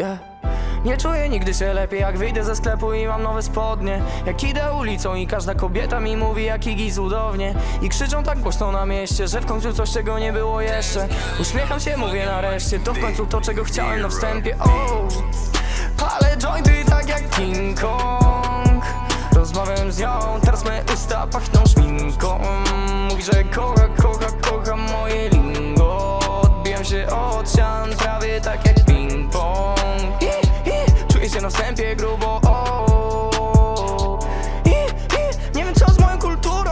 yeah. Nie czuję nigdy się lepiej, jak wyjdę ze sklepu i mam nowe spodnie. Jak idę ulicą i każda kobieta mi mówi, jak Iggy cudownie. I krzyczą tak głośno na mieście, że w końcu coś, czego nie było jeszcze. Uśmiecham się, mówię nareszcie, to w końcu to, czego chciałem na wstępie. Palę jointy tak jak King Kong. Rozmawiam z nią, teraz me usta pachną szminką. Mówi, że kocha moje lingo. Odbijam się od ścian, prawie tak jak ping-pong. Czuję się na wstępie grubo, nie wiem co z moją kulturą,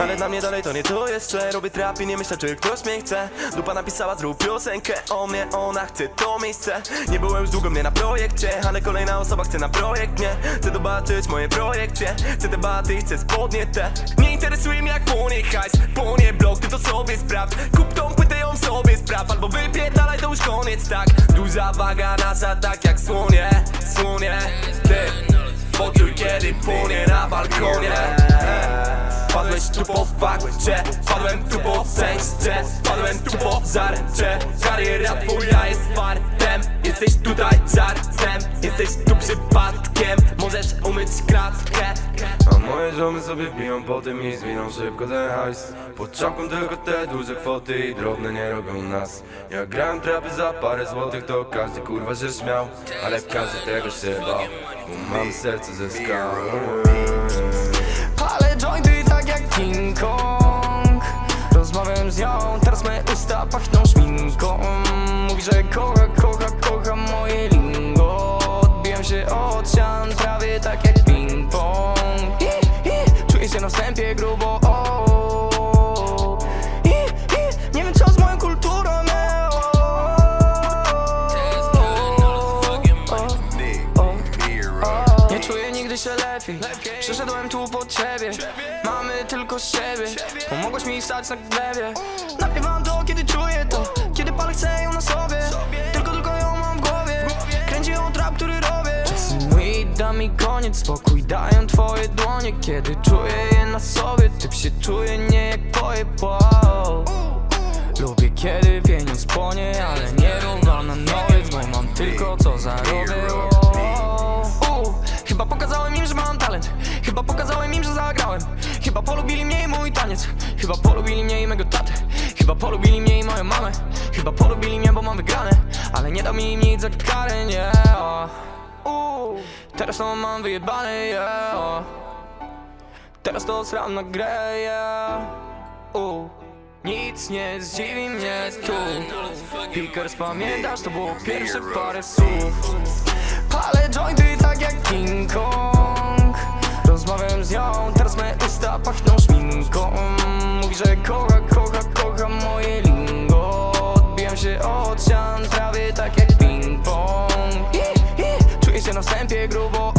ale dla mnie dalej to nie to jeszcze. Robię trap i nie myślę, czy ktoś mnie chce. Dupa napisała, zrób piosenkę o mnie, ona chce to miejsce. Nie byłem już długo mnie na projekcie, ale kolejna osoba chce na projekt mnie. Chce zobaczyć moje projekcie, chce debaty, chce spodnie te. Nie interesuje mnie jak płonie hajs, płonie blok, ty to sobie sprawdź. Kup tą płytę, ją sobie sprawdź, albo wypierdalaj, to już koniec, tak. Duża waga nasza, tak jak słonie, ty. Poczuj kiedy płonie na balkonie. Padłeś tu po fakcie, padłem tu po tekście, padłem tu po żarcie. Kariera twoja jest fartem, jesteś tutaj żartem, jesteś tu przypadkiem, możesz umyć kratkę. A moje żony sobie biją po tym i zwiną szybko ten hajs. Pod czapką tylko te duże kwoty i drobne nie robią nas. Jak grałem trapy za parę złotych, to każdy kurwa się śmiał, ale każdy tego się bał, bo mam serce ze skał. Palę jointy tak jak King Kong. Rozmawiam z nią, teraz me usta pachną szminką. Mówi, że kocha moje lingo. Odbijam się od ścian, prawie tak jak ping-pong. Czuję się na wstępie grubo, nie wiem co z moją kulturą, nie czuję nigdy się lepiej. Przyszedłem tu po ciebie, mamy tylko z siebie. Pomogłeś mi stać na glebie. Nagrywam to, kiedy czuję to, kiedy palę chcę ją na sobie. Tylko ją mam w głowie, kręci ją trap, który robię. Czasem weed da mi koniec, spokój dają twoje dłonie. Kiedy czuję je na sobie, typ się czuje nie jak pojebał. Lubię kiedy pieniądz płonie, ale nie rówam na nowiec, bo mam tylko co zarobię. Chyba pokazałem im, że mam talent, chyba pokazałem im, że zagrałem. Chyba polubili mnie i mój taniec, chyba polubili mnie i mego tatę. Chyba polubili mnie i moją mamę, chyba polubili mnie, bo mam wygrane. Ale nie da mi im nic za karę, nie. Teraz to mam wyjebane, yeah. Teraz to sram na grę, yeah. Nic nie zdziwi mnie tu. Pickers, pamiętasz, to było pierwsze parę słów. Palę jointy tak jak King Kong. Rozmawiam z nią, teraz me usta pachną szminką. Mówi, że kocha moje lingo. Odbijam się od ścian, prawie tak jak ping-pong. Czuję się na wstępie grubo,